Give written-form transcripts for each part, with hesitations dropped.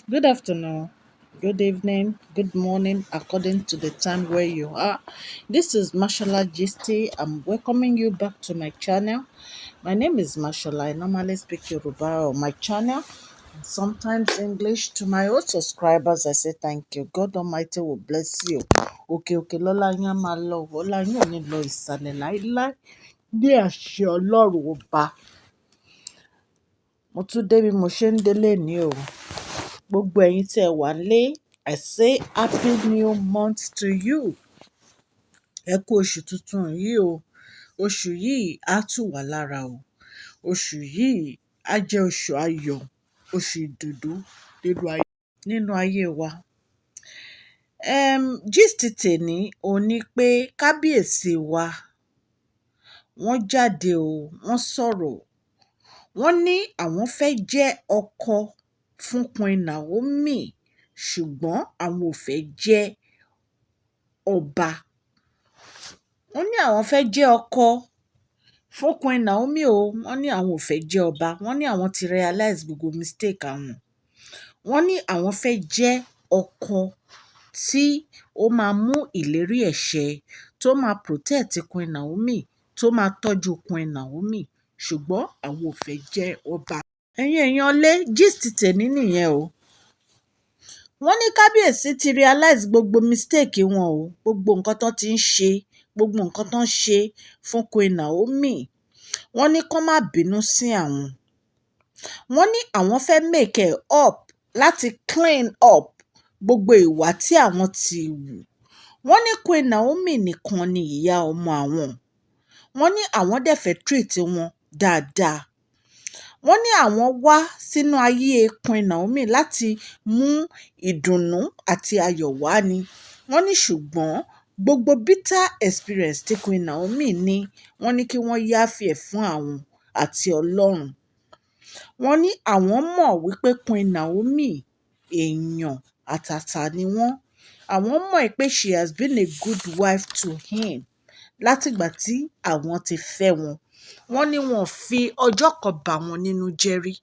Good afternoon, good evening, good morning, according to the time where you are. This is Mashallah GT. I'm welcoming you back to my channel. My name is Mashallah. I normally speak Yoruba on my channel, and sometimes English. To my old subscribers, I say thank you. God Almighty will bless you. Okay, lọ́lá yín á máa lọ, ọlá yín ò ní lọ ìsàlẹ̀ láíláí. Bí àṣẹ Ọlọ́run ọba, mo tún dé bí mo ṣe ń délé ní o. Gbogbo ẹ̀yin tí ẹ wà nílé, I say happy new month to you. Ẹ kú oṣù tuntun yìí o. Oṣù yìí á tù wá lára o. Oṣù yìí á jẹ́ oṣù ayọ̀, oṣù ìdùnnú nínú ayé wa. Gist tèní òun ní pé kábíyèsí wa wọ́n jáde o, wọ́n sọ̀rọ̀. Wọ́n ní àwọn fẹ́ jẹ́ ọkọ fún Queen Naomi, ṣùgbọ́n àwọn ò fẹ́ jẹ́ ọba. Wọ́n ní àwọn fẹ́ jẹ́ ọkọ fún Queen Naomi o, wọ́n ní àwọn ò fẹ́ jẹ́ ọba. Wọ́n ní àwọn ti realize gbogbo mistake àwọn. Wọ́n ní àwọn fẹ́ jẹ́ ọkọ tí ó máa mú ìlérí ẹ̀ ṣẹ, tó máa protect Queen Naomi, tó máa tọ́jú Queen Naomi, ṣùgbọ́n àwọn ò fẹ́ jẹ́ ọba. Ẹ̀yin èèyàn lé gist tèní nìyẹn o. Wọ́n ní kábíyèsí ti realize gbogbo mistake wọn o, gbogbo nǹkan tó ti ń ṣe, gbogbo nǹkan tó ń ṣe fún Queen Naomi. Wọ́n ní kó má bínú sí àwọn. Wọ́n ní àwọn fẹ́ make it up, láti clean up gbogbo ìwà tí àwọn ti wù. Wọ́n ní Queen Naomi nìkan ni ìyá ọmọ àwọn. Wọ́n ní àwọn dẹ̀ fẹ́ treat wọn dáadáa. Wọ́n ní àwọn wá sínú ayé Queen Naomi láti mú ìdùnnú àti ayọ̀ wá ni. Wọ́n ní ṣùgbọ́n gbogbo bitter experience tí Queen Naomi ní, wọ́n ní kí wọ́n yááfì ẹ̀ fún àwọn àti Ọlọ́run. Wọ́n ní àwọn mọ̀ wípé Queen Naomi èèyàn àtàtà ni wọ́n. Àwọn mọ̀ pé she has been a good wife to him látìgbà tí àwọn ti fẹ́ wọn. Wọ́n ní wọn ò fi ọjọ́ kan bà wọ́n nínú jẹ́ rí.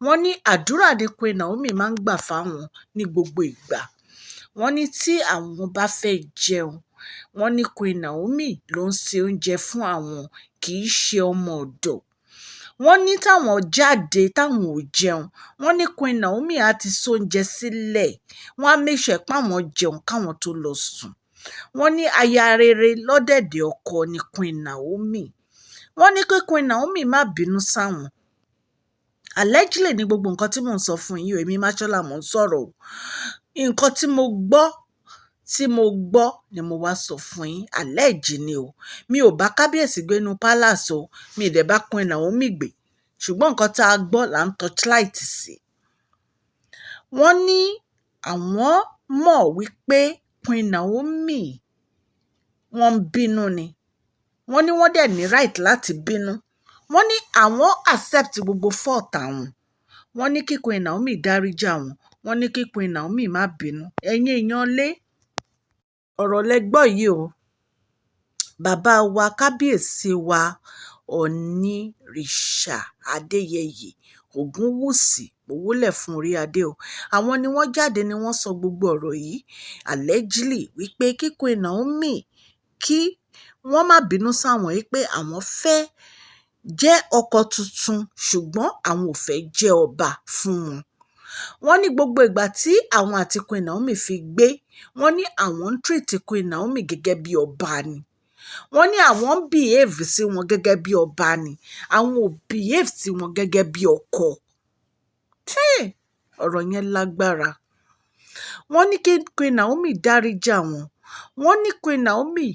Wọ́n ní àdúrà ni Queen Naomi máa ń gbà fáwọn ní gbogbo ìgbà. Wọ́n ní tí àwọn bá fẹ́ jẹun, wọ́n ní Queen Naomi ló ń se oúnjẹ fún àwọn, kì í ṣe ọmọ ọ̀dọ̀. Wọ́n ní táwọn jáde táwọn ò jẹun, wọ́n ní Queen Naomi á ti sóúnjẹ sílẹ̀. Wọ́n á make sure pé àwọn jẹun káwọn tó lọ sùn. Wọ́n ní aya rere lọ́dẹ̀dẹ̀ ọkọ ni Queen Naomi. Wọ́n ní kí Queen Naomi má bínú sáwọn. Allegedly ní gbogbo nǹkan tí mò ń sọ fún yín o, èmi Mashola mò ń sọ̀rọ̀ o. Nǹkan tí mo gbọ́ ni mo wá sọ fún yín. Alleged ni o. Mi ò bá kábíyèsí gbé inú palace o, mi ì dẹ̀ bá Queen Naomi gbé. Ṣùgbọ́n nǹkan tá a gbọ́ là ń torchlight sí. Wọ́n ní àwọn mọ̀ wípé Queen Naomi wọ́n ń bínú ni. Wọ́n ní wọ́n dẹ̀ ní right láti bínú. Wọ́n ní àwọn accept gbogbo fault àwọn. Wọ́n ní kí Queen Naomi dáríjì àwọn. Wọ́n ní kí Queen Naomi má bínú. Ẹ̀yin èèyàn lé, ọ̀rọ̀ lẹ gbọ́ yìí o. Bàbá wa kábíyèsí wa Ọ̀nìrìṣà Adéyẹyè Ògúnwùsì, mo wólẹ̀ fún orí adé o. Àwọn ni wọ́n jáde ni wọ́n sọ gbogbo ọ̀rọ̀ yìí allegedly wípé kí Queen Naomi kí wọ́n má bínú sáwọn wípé àwọn fẹ́ jẹ́ ọkọ tuntun, ṣùgbọ́n àwọn ò fẹ́ jẹ́ ọba fún wọn. Wọ́n ní gbogbo ìgbà tí àwọn àti Queen Naomi fi gbé, wọ́n ní àwọn ń treat Queen Naomi gẹ́gẹ́ bí ọba ni. Wọ́n ní àwọn ń behave sí wọn gẹ́gẹ́ bí ọba ni. Àwọn ò behave sí wọn gẹ́gẹ́ bí ọkọ. Ọ̀rọ̀ yẹn lágbára. Wọ́n ní kí Queen Naomi dáríjì àwọn. Wọ́n ní Queen Naomi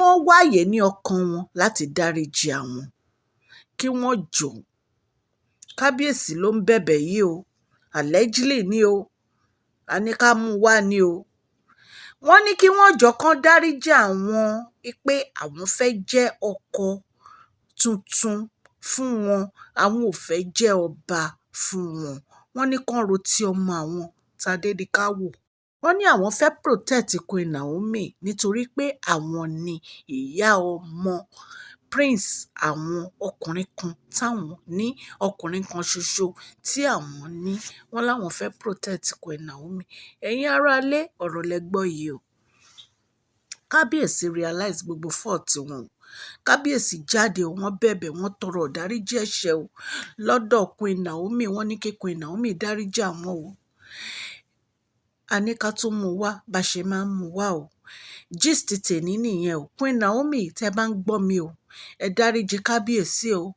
wọ́n wáyé ní ọkàn wọn láti dáríjì àwọn. Kí wọ́n jọ̀ọ́. Kábíyèsí ló ń bẹ̀bẹ̀ yìí o. Allegedly ni o. A ní ká mú wá ni o. Wọ́n ní kí wọ́n jọ̀ọ́ kán dáríjì àwọn pé àwọn fẹ́ jẹ́ ọkọ tuntun fún wọn. Àwọn ò fẹ́ jẹ́ ọba fún wọn. Wọ́n ní kán ro ti ọmọ àwọn Tadéníkáwò. Wọ́n ní àwọn fẹ́ protect Queen Naomi nítorí pé àwọn ni ìyá ọmọ. prince àwọn ọkùnrin kan táwọn ní, ọkùnrin kan ṣoṣo tí àwọn ní, wọ́n láwọn fẹ́ protect Queen Naomi. Ẹ̀yin aráalé, ọ̀rọ̀ lẹ gbọ́ yìí o. Kábíyèsí realize gbogbo fault wọn o. Kábíyèsí jáde o, wọ́n bẹ̀bẹ̀, wọ́n tọrọ ìdáríjì ẹ̀ṣẹ̀ o lọ́dọ̀ Queen Naomi. Wọ́n ní kí Queen Naomi dáríjì àwọn o. A ní ká tún mú wá bá ṣe máa ń mú wá o. Gist tèní nìyẹn o. Queen Naomi, tẹ́ bá ń gbọ́ mi o, ẹ dáríjì kábíyèsí o.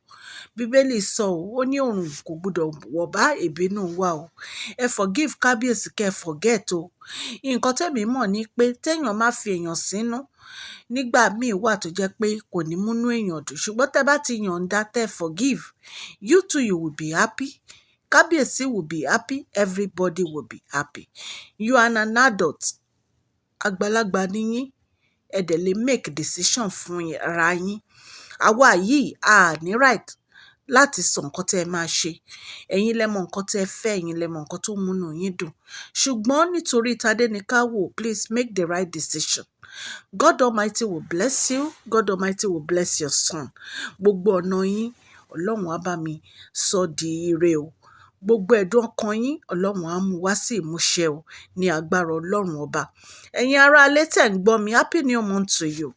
Bíbélì sọ o, ó ní òrùn kò gbọdọ̀ wọ̀ bá ìbínú wa o. Ẹ forgive kábíyèsí, kẹ́ forget o. Nǹkan tẹ́mi mọ̀ ni pé téèyàn má fi èèyàn sínú, nígbà míì wà tó jẹ́ pé kò ní múnú èèyàn dùn, ṣùgbọ́n tẹ́ bá ti yọ̀ǹda, tẹ́ forgive, you too you will be happy. Kábíyèsí will be happy, everybody will be happy. You are an adult. Àgbàlagbà ni yín, ẹ dẹ̀ lè make decision fún ara yín. Àwa yìí a ní right láti sọ nǹkan tẹ́ ẹ máa ṣe. Ẹ̀yin lẹ mọ nǹkan tẹ́ ẹ fẹ́, ẹ̀yin lẹ mọ nǹkan tó múnú yín dùn. Ṣùgbọ́n nítorí Tádéníkáwò, please make the right decision. God Almighty will bless you. God Almighty will bless your son. Gbogbo ọ̀nà yín, Ọlọ́run á bá mi sọ di ire o. Gbogbo ẹ̀dùn ọkàn yín, Ọlọ́run á mú wá sí ìmúṣẹ o, ní agbára Ọlọ́run ọba. Ẹ̀yin aráalé tẹ́ ń gbọ́ mi, happy new month to you.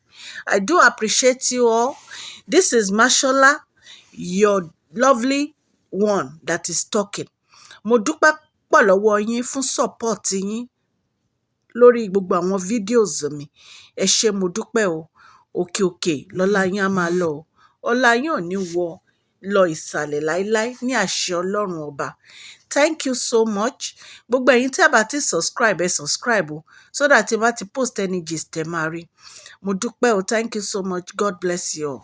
I do appreciate you all. This is Mashola, your lovely one that is talking. Mo dúpẹ́ pọ̀ lọ́wọ́ yín fún support yín lórí gbogbo àwọn videos mi. Ẹ ṣé mo dúpẹ́ o. Òkè òkè lọ́lá yín á máa lọ o. Ọlá yín ò ní wọ lọ ìsàlẹ̀ láíláí ní àṣẹ Ọlọ́run ọba. Thank you so much. Gbogbo ẹ̀yin tí ẹ bá ti subscribe, ẹ subscribe o, so that ẹ bá ti post any gist ẹ máa rí. Mo dúpẹ́ o. Thank you so much. God bless you all.